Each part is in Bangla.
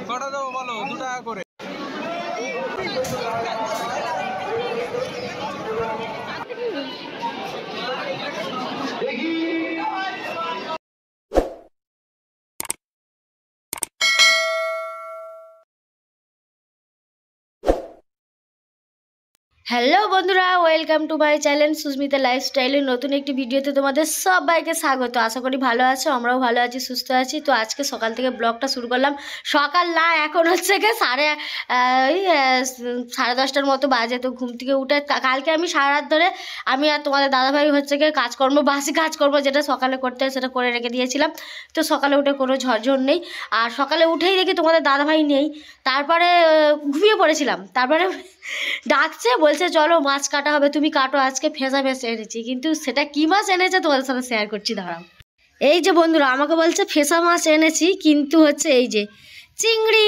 কটা দেবো বলো? 2 টাকা করে। হ্যালো বন্ধুরা, welcome to my channel Susmita লাইফস্টাইলের নতুন একটি ভিডিওতে তোমাদের সবাইকে স্বাগত। আশা করি ভালো আছো, আমরাও ভালো আছি, সুস্থ আছি। তো আজকে সকাল থেকে ব্লগটা শুরু করলাম। সকাল না, এখন হচ্ছে গিয়ে 10:30টার মতো বাজে। তো ঘুম থেকে উঠে কালকে আমি সারা রাত ধরে আমি আর তোমাদের দাদাভাই হচ্ছে গিয়ে কাজকর্ম, বাসি কাজকর্ম যেটা সকালে করতে হয় সেটা করে রেখে দিয়েছিলাম। তো সকালে উঠে কোনো ঝড়ঝড় নেই। আর সকালে উঠেই দেখি তোমাদের দাদাভাই নেই। তারপরে ঘুমিয়ে পড়েছিলাম। তারপরে ডাকছে, বলছে চলো মাছ কাটা হবে, তুমি কাটো, আজকে ফেঁসা মাছ এনেছি। কিন্তু সেটা কি মাছ এনেছে তোমাদের সাথে শেয়ার করছি, দাঁড়াও। এই যে বন্ধুরা, আমাকে বলছে ফেঁসা মাছ এনেছি, কিন্তু হচ্ছে এই যে চিংড়ি,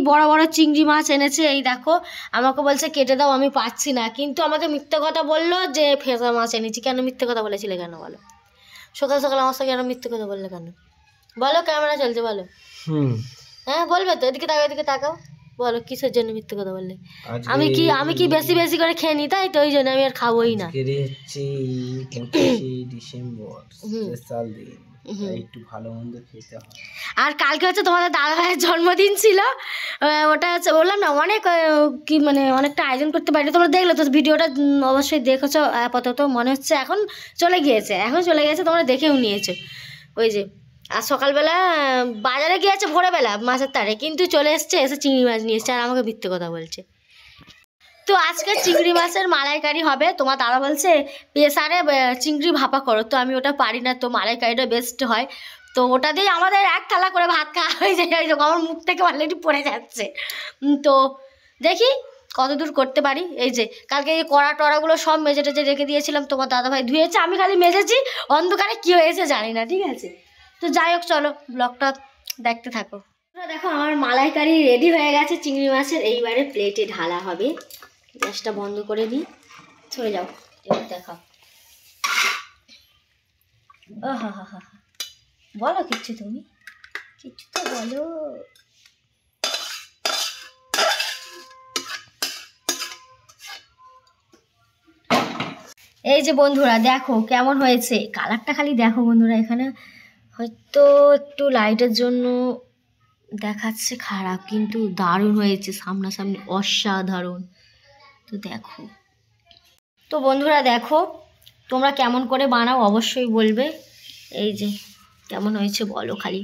বড় বড় চিংড়ি মাছ এনেছে। এই দেখো, আমাকে বলছে কেটে দাও, আমি পাচ্ছি না। কিন্তু আমাকে মিথ্যে কথা বললো যে ফেঁসা মাছ এনেছি। কেন মিথ্যে কথা বলেছিলে কেন বলো? সকাল সকাল আমার সাথে কেন মিথ্যে কথা বললে কেন বলো? ক্যামেরা চলছে, বলো। হ্যাঁ বলবে তো, এদিকে তাকাও, এদিকে তাকাও, বলো কিসের জন্য মিথ্যে কথা বললে? আমি কি বেশি বেশি করে খেয়ে নি, তাই তো ওই জন্য আমি আর খাবোই না। ডিসেম্বর একটু ভালো মন্দ খেতে হয়। আর কালকে হচ্ছে তোমাদের দাদা ভাইয়ের জন্মদিন ছিল। ওটা হচ্ছে বললাম না, অনেক কি মানে অনেকটা আয়োজন করতে পারি। তোমরা দেখলে তো ভিডিওটা, অবশ্যই দেখেছো। আপাতত মনে হচ্ছে এখন চলে গিয়েছে, তোমরা দেখেও নিয়েছো। ওই যে আর সকালবেলা বাজারে গিয়েছে ভোরবেলা মাছের তারে, কিন্তু চলে এসে চিংড়ি মাছ নিয়ে এসছে, আর আমাকে মিথ্যে কথা বলছে। তো আজকে চিংড়ি মাছের মালাইকারি হবে। তোমার দাদা বলছে প্রেসারে চিংড়ি ভাপা করো, তো আমি ওটা পারি না, তো মালাইকারিটা বেস্ট হয়। তো ওটা দিয়ে আমাদের এক থালা করে ভাত খাওয়া হয়ে যায়। আমার মুখ থেকে অলরেডি পড়ে যাচ্ছে। তো দেখি কতদূর করতে পারি। এই যে কালকে এই কড়া টড়াগুলো সব মেজে টেজে রেখে দিয়েছিলাম, তোমার দাদাভাই ধুয়েছে, আমি খালি মেজেছি। অন্ধকারে কি হয়েছে জানি না, ঠিক আছে। তো যাই হোক, চলো ব্লগটা দেখতে থাকো। দেখো আমার মালাইকারি রেডি হয়ে গেছে চিংড়ি মাছের। এইবারে প্লেটে ঢালা হবে। গ্যাসটা বন্ধ করে দিই, চলে যাও, এবার দেখো। ও হা হা হা, বলো কিচ্ছু, তুমি কিচ্ছু তো বলো। এই যে বন্ধুরা দেখো কেমন হয়েছে, কালারটা খালি দেখো বন্ধুরা। এখানে হয়তো একটু লাইটের জন্য দেখাচ্ছে খারাপ, কিন্তু দারুণ হয়েছে, সামনাসামনি অসাধারণ। তো দেখো, তো বন্ধুরা দেখো তোমরা কেমন করে বানাও অবশ্যই বলবে। এই যে কেমন হয়েছে বলো খালি।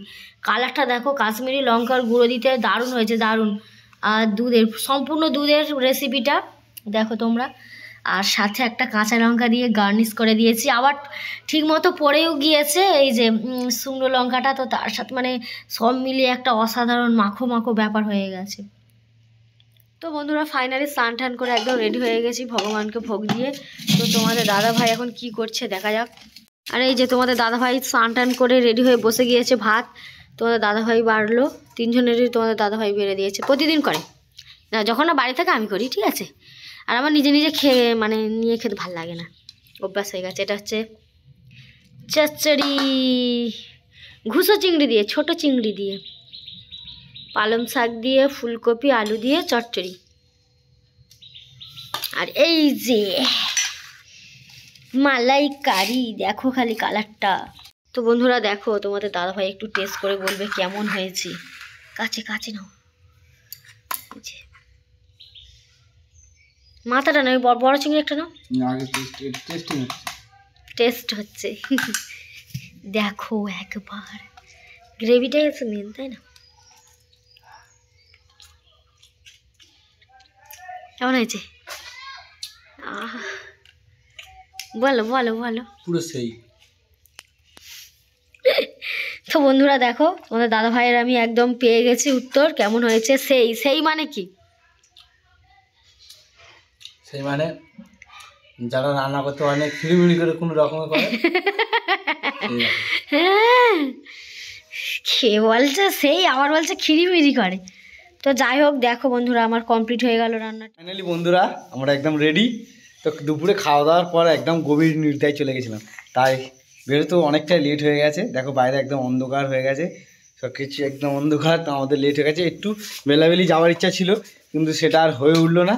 কালারটা দেখো, কাশ্মীরি লঙ্কার গুঁড়ো দিতে দারুণ হয়েছে, দারুণ। আর দুধের, সম্পূর্ণ দুধের রেসিপিটা দেখো তোমরা। আর সাথে একটা কাঁচা লঙ্কা দিয়ে গার্নিশ করে দিয়েছি, আবার ঠিক মতো পড়েও গিয়েছে এই যে শুকনো লঙ্কাটা। তো তার সাথে মানে সব মিলিয়ে একটা অসাধারণ মাখো মাখো ব্যাপার হয়ে গেছে। তো বন্ধুরা ফাইনালি স্নান টান করে একদম রেডি হয়ে গেছি ভগবানকে ভোগ দিয়ে। তো তোমাদের দাদা ভাই এখন কি করছে দেখা যাক। আর এই যে তোমাদের দাদা ভাই স্নান টান করে রেডি হয়ে বসে গিয়েছে ভাত। তোমাদের দাদা ভাই বাড়লো, 3 জনেরই তোমাদের দাদা ভাই বেড়ে দিয়েছে। প্রতিদিন করে না, যখন না বাড়ি থাকে আমি করি, ঠিক আছে। আর আমার নিজে নিজে খেয়ে মানে নিয়ে খেতে ভালো লাগে না, অভ্যাস হয়ে গেছে। এটা হচ্ছে চচ্চড়ি, ঘুষো চিংড়ি দিয়ে, ছোট চিংড়ি দিয়ে, পালং শাক দিয়ে, ফুলকপি আলু দিয়ে চচ্চড়ি। আর এই যে মালাইকারি, দেখো খালি কালারটা। তো বন্ধুরা দেখো তোমাদের দাদাভাই একটু টেস্ট করে বলবে কেমন হয়েছে। কাছে কাছে নাও, মাথাটা নয়, বড় চিংড়ি একটা নাও, টেস্ট হচ্ছে। দেখো একবার, গ্রেভিটাই হচ্ছে মেন, তাই না? কেমন হয়েছে বলো বলো বলো, পুরো সেই। তো বন্ধুরা দেখো তোমাদের দাদা ভাইয়ের আমি একদম পেয়ে গেছি উত্তর কেমন হয়েছে। সেই সেই মানে কি? সেই মানে যারা রান্না করতে অনেক খিড়িমিড়ি করে কোনো রকমের করে। হ্যাঁ, খেয়ে বলছে সেই, আবার বলছে খিড়িমিড়ি করে। তো যাই হোক দেখো বন্ধুরা আমার কমপ্লিট হয়ে গেল রান্নাটা। ফাইনালি বন্ধুরা আমরা একদম রেডি। তো দুপুরে খাওয়া দাওয়ার পর একদম গভীর নিদ্রায় চলে গেছিলাম, তাই বেরোতেও অনেকটাই লেট হয়ে গেছে। দেখো বাইরে একদম অন্ধকার হয়ে গেছে, তো সব কিছু একদম অন্ধকার। তো আমাদের লেট হয়ে গেছে, একটু বেলাবেলি যাওয়ার ইচ্ছা ছিল কিন্তু সেটা আর হয়ে উঠলো না,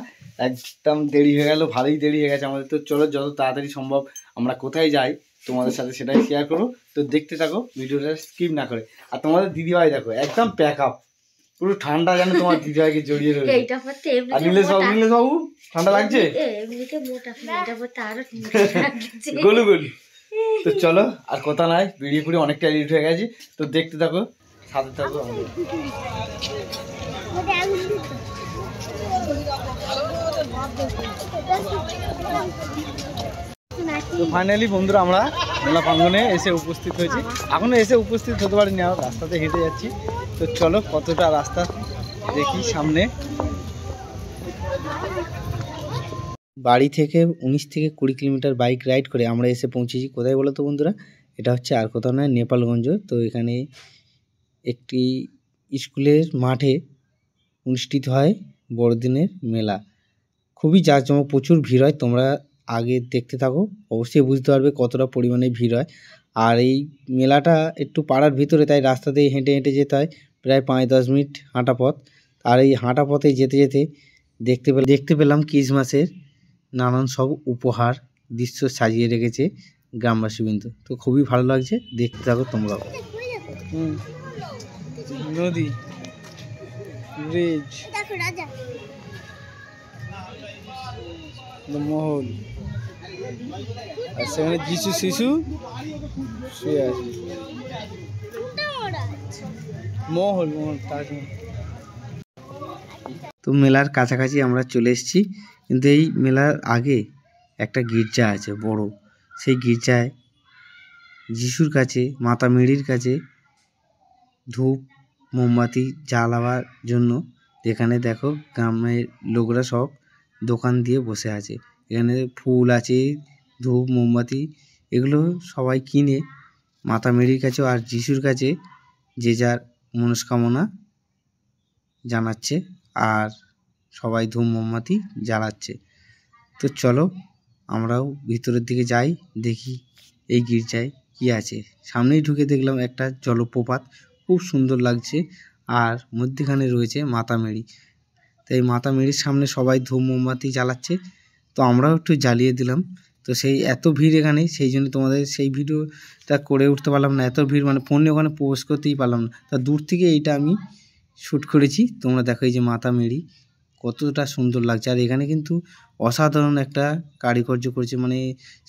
একদম দেরি হয়ে গেল, ভালোই দেরি হয়ে গেছে আমাদের। তো চলো যত তাড়াতাড়ি সম্ভব আমরা কোথায় যাই তোমাদের সাথে সেটাই শেয়ার করো। তো দেখতে থাকো ভিডিওটা স্কিপ না করে। আর তোমাদের দিদিভাই দেখো একদম প্যাক আপ, পুরো ঠান্ডা যেন তোমার দিদিভাইকে জড়িয়ে রয়েছে। আর নীলেশ বাবু ঠান্ডা লাগছে গলু গলু। তো চলো আর কথা নাই, ভিডিও করে অনেকটা লেট হয়ে গেছে। তো দেখতে থাকো, সাথে থাকো আমাদের। তো ফাইনালি বন্ধুরা আমরা মেলা প্রাঙ্গনে এসে উপস্থিত হয়েছি। এখনো এসে উপস্থিত হতে পারিনি, রাস্তাতে হেঁটে যাচ্ছি। তো চলো কতটা রাস্তা দেখি সামনে। বাড়ি থেকে 19 থেকে 20 কিলোমিটার বাইক রাইড করে আমরা এসে পৌঁছেছি কোথায় বলো তো বন্ধুরা? এটা হচ্ছে আর কোথাও নয়, নেপালগঞ্জ। তো এখানে একটি স্কুলের মাঠে অনুষ্ঠিত হয় বড়দিনের মেলা। খুবই জাঁকজমক, প্রচুর ভিড় হয়। তোমরা আগে দেখতে থাকো, অবশ্যই বুঝতে পারবে কতটা পরিমাণে ভিড় হয়। আর এই মেলাটা একটু পাড়ার ভিতরে, তাই রাস্তাতে হেঁটে হেঁটে যেতে হয়, প্রায় 5-10 মিনিট হাঁটা পথ। আর এই হাঁটা পথে যেতে যেতে দেখতে পেলাম ক্রিসমাসের নানান সব উপহার দৃশ্য সাজিয়ে রেখেছে গ্রামবাসীবৃন্দ। তো খুবই ভালো লাগছে, দেখতে থাকো তোমরাও। নদী, ব্রিজ, মহল, আর সেখানে যিশু শিশু শুয়ে আছে। মহল তাজমহল। তো মেলার কাছাকাছি আমরা চলে এসেছি, কিন্তু এই মেলার আগে একটা গির্জা আছে বড়। সেই গির্জায় যিশুর কাছে, মাতা মেরির কাছে ধূপ মোমবাতি জ্বালাবার জন্য এখানে দেখো গ্রামের লোকরা সব দোকান দিয়ে বসে আছে। এখানে ফুল আছে, ধূপ মোমবাতি, এগুলো সবাই কিনে মাতা মেরির কাছে আর যিশুর কাছে যে যার মনস্কামনা জানাচ্ছে, আর সবাই ধূপ মোমবাতি জ্বালাচ্ছে। তো চলো আমরাও ভিতরের দিকে যাই, দেখি এই গির্জায় কি আছে। সামনেই ঢুকে দেখলাম একটা জলপ্রপাত, খুব সুন্দর লাগছে। আর মধ্যখানে রয়েছে মাতা মেরি। তাই মাতা মেরির সামনে সবাই ধূপ মোমবাতি জ্বালাচ্ছে, তো আমরাও একটু জ্বালিয়ে দিলাম। তো সেই এত ভিড় এখানে, সেই জন্য তোমাদের সেই ভিডিওটা করে উঠতে পারলাম না। এত ভিড় মানে ফোনে ওখানে পোস্ট করতেই পারলাম না। তা দূর থেকে এইটা আমি শ্যুট করেছি। তোমরা দেখো এই যে মাতা মেরি কতটা সুন্দর লাগছে। আর এখানে কিন্তু অসাধারণ একটা কারিকর্য করেছে, মানে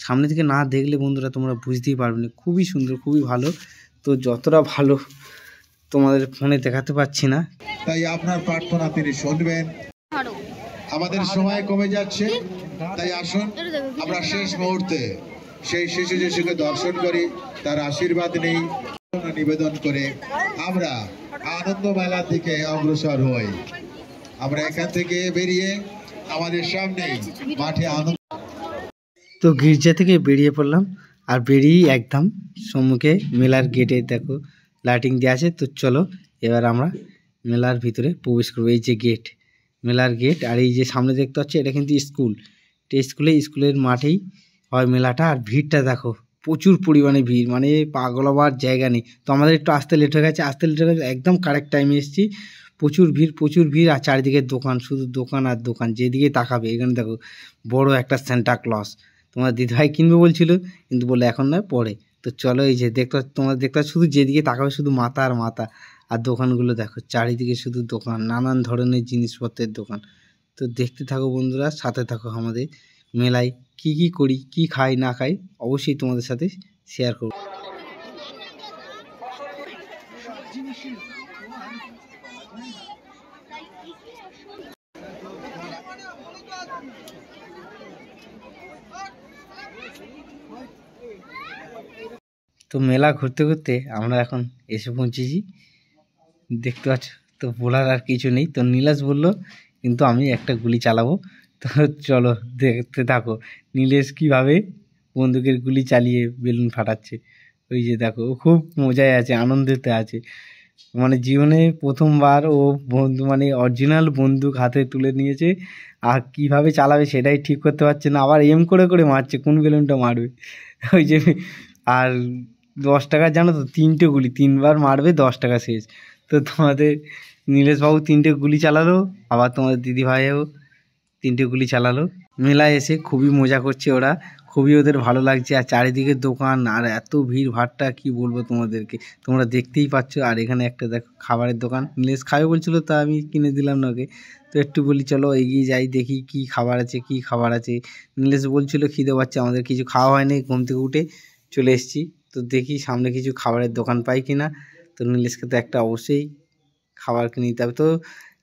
সামনে থেকে না দেখলে বন্ধুরা তোমরা বুঝতেই পারবে না। খুবই সুন্দর, খুবই ভালো। তো যতটা ভালো তোমাদের ফোনে দেখাতে পারছি না, তাই আপনার প্রার্থনা তিনি শুনবেন। আমাদের সময় কমে যাচ্ছে, তাই আসুন আমরা শেষ মুহূর্তে সেই শিশু যিশুকে দর্শন করি, তার আশীর্বাদ নেই নিবেদন করে আমরা আনন্দ মেলার দিকে অগ্রসর হই। আমরা এখান থেকে বেরিয়ে আমাদের সামনে মাঠে আনন্দ। তো গির্জা থেকে বেরিয়ে পড়লাম, আর বেরিয়ে একদম সম্মুখে মেলার গেটে দেখো লাইটিং দেওয়া আছে। তো চলো এবার আমরা মেলার ভিতরে প্রবেশ করবো। এই যে গেট, মেলার গেট। আর এই যে সামনে দেখতে পাচ্ছি এটা কিন্তু স্কুল। স্কুলের মাঠেই হয় মেলাটা। আর ভিড়টা দেখো, প্রচুর পরিমাণে ভিড়, মানে পাগল হবার জায়গা নেই। তো আমাদের একটু আসতে লেট হয়ে গেছে, একদম কারেক্ট টাইমে এসেছি। প্রচুর ভিড়। আর চারিদিকে দোকান, শুধু দোকান আর দোকান, যেদিকে তাকাবে। এখানে দেখো বড় একটা সান্টা ক্লজ। তোমার দিদিভাই কিনবে বলছিল, কিন্তু বলে এখন নয়, পরে। তো চলো এই যে তোমরা দেখতে শুধু যেদিকে তাকাবে শুধু মাথা আর মাথা। আর দোকানগুলো দেখো, চারিদিকে শুধু দোকান, নানান ধরনের জিনিসপত্রের দোকান। তো দেখতে থাকো বন্ধুরা, সাথে থাকো। আমাদের মেলায় কি কি করি, কি খাই না খাই, অবশ্যই তোমাদের সাথে শেয়ার করব। তো মেলা ঘুরতে ঘুরতে আমরা এখন এসে পৌঁছেছি, দেখতে পাচ্ছ। তো বলার আর কিছু নেই। তো নীলেশ বললো কিন্তু আমি একটা গুলি চালাবো। তো চলো দেখতে থাকো নীলেশ কীভাবে বন্দুকের গুলি চালিয়ে বেলুন ফাটাচ্ছে। ওই যে দেখো, ও খুব মজায় আছে, আনন্দেতে আছে। মানে জীবনে প্রথমবার ও বন্ধু, মানে অরিজিনাল বন্দুক হাতে তুলে নিয়েছে। আর কিভাবে চালাবে সেটাই ঠিক করতে পারছে না, আবার এম করে করে মারছে কোন বেলুনটা মারবে। ওই যে আর 10 টাকা জানো তো, 3টে গুলি, 3বার মারবে 10 টাকা শেষ। তো তোমাদের নীলেশবাবু 3টে গুলি চালালো, আবার তোমাদের দিদিভাইও 3টে গুলি চালালো। মেলায় এসে খুবই মজা করছে ওরা, খুবই ওদের ভালো লাগছে। আর চারিদিকে দোকান, আর এত ভিড় ভাট্টা কি বলবো তোমাদেরকে, তোমরা দেখতেই পাচ্ছ। আর এখানে একটা দেখো খাবারের দোকান, নীলেশ খাবে বলছিল, তা আমি কিনে দিলাম না ওকে। তো একটু বলি চলো এগিয়ে যাই, দেখি কি খাবার আছে, কি খাবার আছে। নীলেশ বলছিল খিদে পাচ্ছে, আমাদের কিছু খাওয়া হয়নি, ঘুম থেকে উঠে চলে এসেছি। তো দেখি সামনে কিছু খাবারের দোকান পাই কিনা। তো নীলেশকে তো একটা অবশ্যই খাবার কিনে নিতে হবে। তো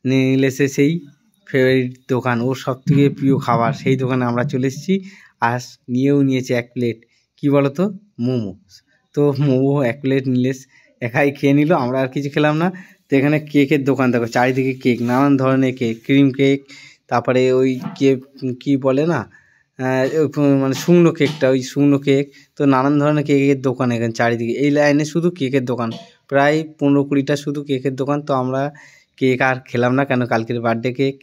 নীলেশের সেই ফেভারিট দোকান, ওর সব থেকে প্রিয় খাবার, সেই দোকানে আমরা চলে এসেছি। আর নিয়েও নিয়েছে 1 প্লেট, কী বলো তো, মোমো। তো মোমো 1 প্লেট নীলেশ একাই খেয়ে নিল, আমরা আর কিছু খেলাম না। তো এখানে কেকের দোকান দেখো, চারিদিকে কেক, নানান ধরনের কেক, ক্রিম কেক, তারপরে ওই কেক কী বলে না, মানে শুকনো কেকটা, ওই শুকনো কেক। তো নানান ধরনের কেকের দোকান এখানে চারিদিকে, এই লাইনে শুধু কেকের দোকান, প্রায় 15-20টা শুধু কেকের দোকান। তো আমরা কেক আর খেলাম না, কেন কালকের বার্থডে কেক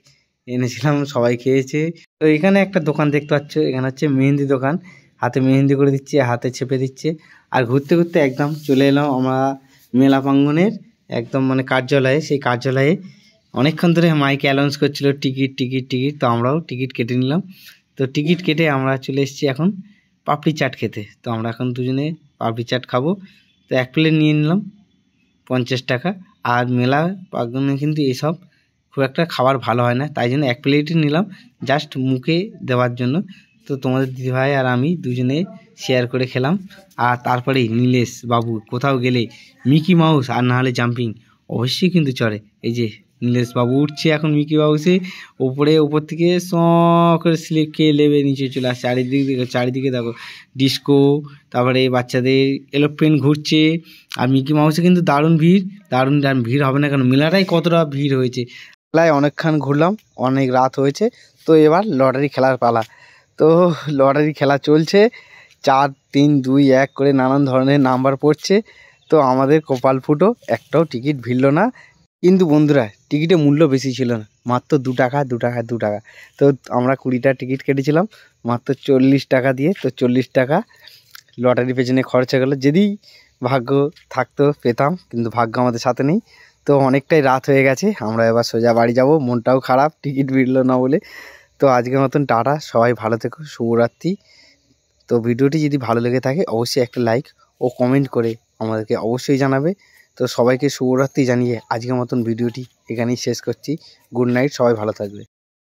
এনেছিলাম, সবাই খেয়েছে। তো এখানে একটা দোকান দেখতে পাচ্ছ, এখানে হচ্ছে মেহেন্দি দোকান, হাতে মেহেন্দি করে দিচ্ছে, হাতে ছেপে দিচ্ছে। আর ঘুরতে ঘুরতে একদম চলে এলাম আমরা মেলা প্রাঙ্গণের একদম মানে কার্যালয়ে। সেই কার্যালয়ে অনেকক্ষণ ধরে মাইকে অ্যানাউন্স করছিল টিকিট টিকিট টিকিট, তো আমরাও টিকিট কেটে নিলাম। তো টিকিট কেটে আমরা চলে এসেছি এখন পাপড়ি চাট খেতে। তো আমরা এখন দুজনে পাপড়ি চাট খাবো। তো 1 প্লেট নিয়ে নিলাম 50 টাকা। আর মেলা প্রাঙ্গণে কিন্তু এসব খুব একটা খাবার ভালো হয় না, তাই জন্য 1 প্লেটই নিলাম, জাস্ট মুখে দেওয়ার জন্য। তো তোমাদের দিদিভাই আর আমি দুজনে শেয়ার করে খেলাম। আর তারপরেই নীলেশ বাবু কোথাও গেলে মিকি মাউস আর না হলে জাম্পিং অবশ্যই কিন্তু চড়ে। এই যে নীলেশ বাবু উঠছে এখন মিকি মাউসে, ওপর থেকে স করে স্লিপ খেয়ে লেবে নিচে চলে আসছে। চারিদিকে দেখো ডিস্কো, তারপরে বাচ্চাদের এরোপ্লেন ঘুরছে। আর মিকি মাউসে কিন্তু দারুণ ভিড় হবে না কেন, মেলাটাই কতটা ভিড় হয়েছে। মেলায় অনেকক্ষণ ঘুরলাম, অনেক রাত হয়েছে। তো এবার লটারি খেলার পালা। তো লটারি খেলা চলছে, 4, 3, 2, 1 করে নানান ধরনের নাম্বার পড়ছে। তো আমাদের কপাল ফুটো, একটাও টিকিট ভিড়ল না। কিন্তু বন্ধুরা টিকিটের মূল্য বেশি ছিল না, মাত্র 2 টাকা 2 টাকা 2 টাকা। তো আমরা 20টা টিকিট কেটেছিলাম মাত্র 40 টাকা দিয়ে। তো 40 টাকা লটারির পেছনে খরচা গেলো। যদি ভাগ্য থাকতো পেতাম, কিন্তু ভাগ্য আমাদের সাথে নেই। তো অনেকটাই রাত হয়ে গেছে, আমরা এবার সোজা বাড়ি যাব, মনটাও খারাপ টিকিট ভিড়ল না বলে। তো আজকের মতন টাটা, সবাই ভালো থেকো, শুভরাত্রি। তো ভিডিওটি যদি ভালো লেগে থাকে অবশ্যই একটা লাইক ও কমেন্ট করে আমাদেরকে অবশ্যই জানাবে। তো সবাইকে শুভরাত্রি জানিয়ে আজকের মতন ভিডিওটি এখানেই শেষ করছি। গুড নাইট, সবাই ভালো থাকবে।